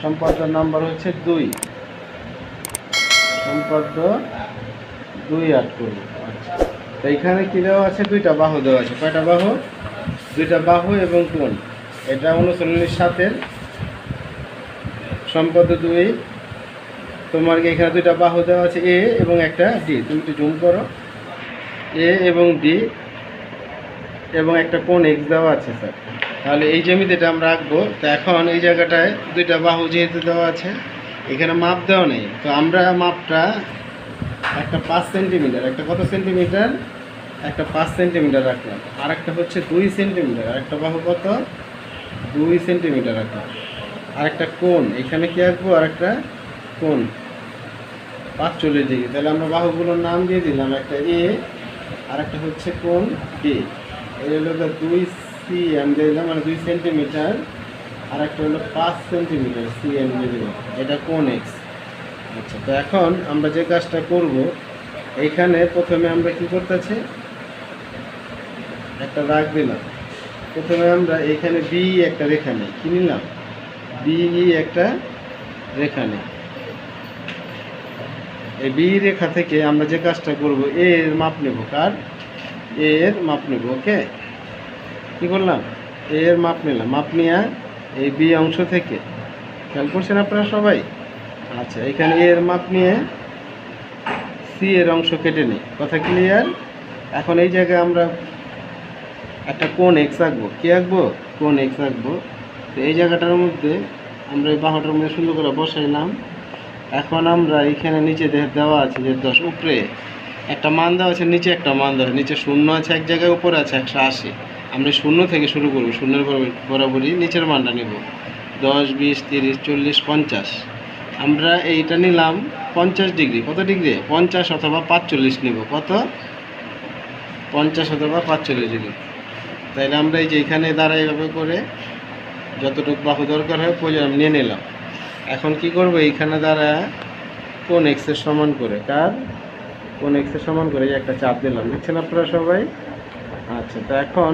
সম্পাদ্য number হচ্ছে 2, সম্পাদ্য 2 আট করব। আচ্ছা, তো এখানে কী দেওয়া আছে? 2টা বাহু দেওয়া আছে। কয়টা বাহু? 2টা বাহু এবং কোণ। এটা 39/7 সম্পাদ্য 2। তোমার এখানে 2টা বাহু দেওয়া আছে, এ এবং একটা ডি। তুমি একটু জুম করো। এ এবং ডি এবং একটা কোণ এক্স দেওয়া আছে স্যার। তাহলে এই জ্যামিতিটা আমরা আঁকবো। তো এখন এই জায়গাটায় 2টা বাহু যেহেতু দেওয়া আছে, এখানে মাপ দেওয়া নেই, তো আমরা মাপটা একটা 5 সেন্টিমিটার, একটা কত সেন্টিমিটার? একটা 5 সেন্টিমিটার রাখলাম। আর একটা হচ্ছে 2 সেন্টিমিটার, আর একটা বাহু কত? 2 সেন্টিমিটার রাখলাম। আর একটা কোণ এখানে কি আঁকবো? আর একটা কোণ 45 ডিগ্রি। তাহলে আমরা বাহুগুলোর নাম দিয়ে দিলাম, একটা এ আর একটা হচ্ছে কোণ বি। এই হলো 2 সি এম দিয়ে দিলাম, মানে 2 সেন্টিমিটার, আর একটা হলো 5 সেন্টিমিটার সি এম দিয়ে দিলাম। এটা কোণ এক্স। আচ্ছা, তো এখন আমরা যে কাজটা করব, এইখানে প্রথমে আমরা কি করতেছি? একটা দাগ দিলাম। প্রথমে আমরা এইখানে বি একটা রেখা নেই, কি নিলাম? বিই একটা রেখা নেই। এই বি রেখা থেকে আমরা যে কাজটা করব, এ এর মাপ নেব। কার? এ এর মাপ নেব। ওকে, কি করলাম? এ এর মাপ নিলাম। মাপ নিয়ে এই বি অংশ থেকে, খেয়াল করছেন আপনারা সবাই? আচ্ছা, এখানে এ এর মাপ নিয়ে সি এর অংশ কেটে নিই। কথা ক্লিয়ার? এখন এই জায়গায় আমরা একটা কোণ এক্স আঁকবো। কি আঁকবো? কোণ এক্স আঁকবো। তো এই জায়গাটার মধ্যে আমরা এই বাহুটার মধ্যে সুন্দর করে বসাইলাম। এখন আমরা এখানে নিচে দেওয়া আছে যে 10, উপরে একটা মান দেওয়া আছে, নিচে একটা মান দেওয়া আছে। নিচে 0 আছে এক জায়গায়, উপরে আছে 180। আমরা 0 থেকে শুরু করবো, 0-এর বরাবরই নিচের মানটা নেব। 10, 20, 30, 40, 50। আমরা এইটা নিলাম 50 ডিগ্রি। কত ডিগ্রি? 50 অথবা 45 নেব। কত? 50 অথবা 45 ডিগ্রি। তাইলে আমরা এই যে এখানে দ্বারা এইভাবে করে যতটুকু বাহু দরকার হয় প্রয়োজন নিয়ে নিলাম। এখন কি করব? এইখানে দ্বারা কোণ এক্সের সমান করে, কার? কোণ এক্সের সমান করে একটা চাপ দিলাম। দেখছেন আপনারা সবাই? আচ্ছা, তো এখন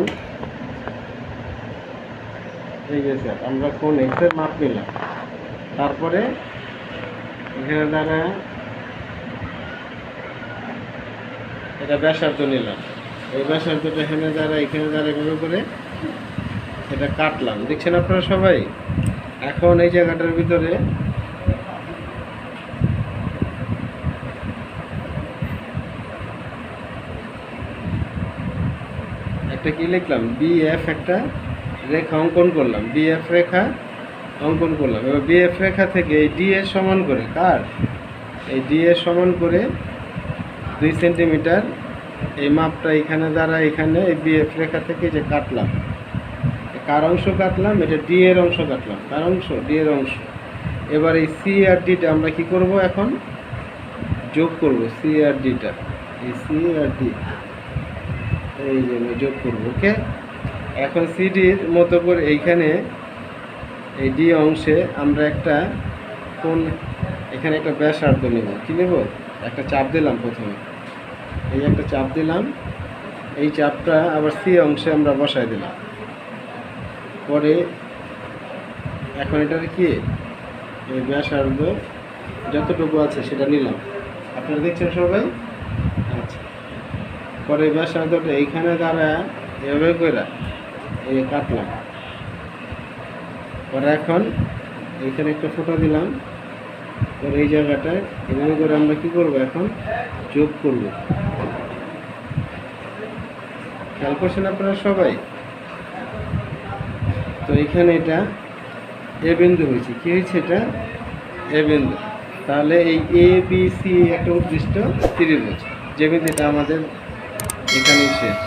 এই যে স্যার আমরা কোণ এক্সের মাপ নিলাম। তারপরে এখানে দ্বারা এটা ব্যাসার্ধ নিলাম। এই ব্যাসার্ধটা এখানে দ্বারা এভাবে করে এটা কাটলাম। দেখছেন আপনারা সবাই? এখন এই জায়গাটার ভিতরে একটা কি লিখলাম? বিএফ একটা রেখা অঙ্কন করলাম। বিএফ রেখা অঙ্কন করলাম। এবার বিএফ রেখা থেকে এই ডি এর সমান করে, কার? এই ডি এর সমান করে 2 সেন্টিমিটার এই মাপটা এখানে দ্বারা এখানে এই বিএফ রেখা থেকে যে কাটলাম, কার অংশ কাটলাম? এটা ডি এর অংশ কাটলাম। কার অংশ? ডি এর অংশ। এবার এই সি আর ডিটা আমরা কি করব? এখন যোগ করব। সি আর ডিটা, এই সি আর ডি এই যে আমি যোগ করব। ওকে, এখন সিডির মতো করে এইখানে এই ডি অংশে আমরা একটা কোণ, এখানে একটা ব্যাসার্ধ নেব। কি নেব? একটা চাপ দিলাম। প্রথমে এই একটা চাপ দিলাম। এই চাপটা আবার সি অংশে আমরা বসাই দিলাম। পরে এখন এটার কি এই ব্যাসার্ধ যতটুকু আছে সেটা নিলাম। আপনারা দেখছেন সবাই? আচ্ছা, পরে ব্যাসার্ধটা এইখানে দ্বারা এভাবে করে এই কাটলাম। পরে এখন এইখানে একটা ফোঁটা দিলাম। পরে এই জায়গাটায় এভাবে করে আমরা কি করব? এখন যোগ করব। খেয়াল করছেন আপনারা সবাই? তো এখানে এটা এ বিন্দু হয়েছে। কি হয়েছে? এটা এ বিন্দু। তাহলে এই এ বি সি একটা উদ্দিষ্ট ত্রিভুজ, যে বিন্দুটা আমাদের এখানেই শেষ।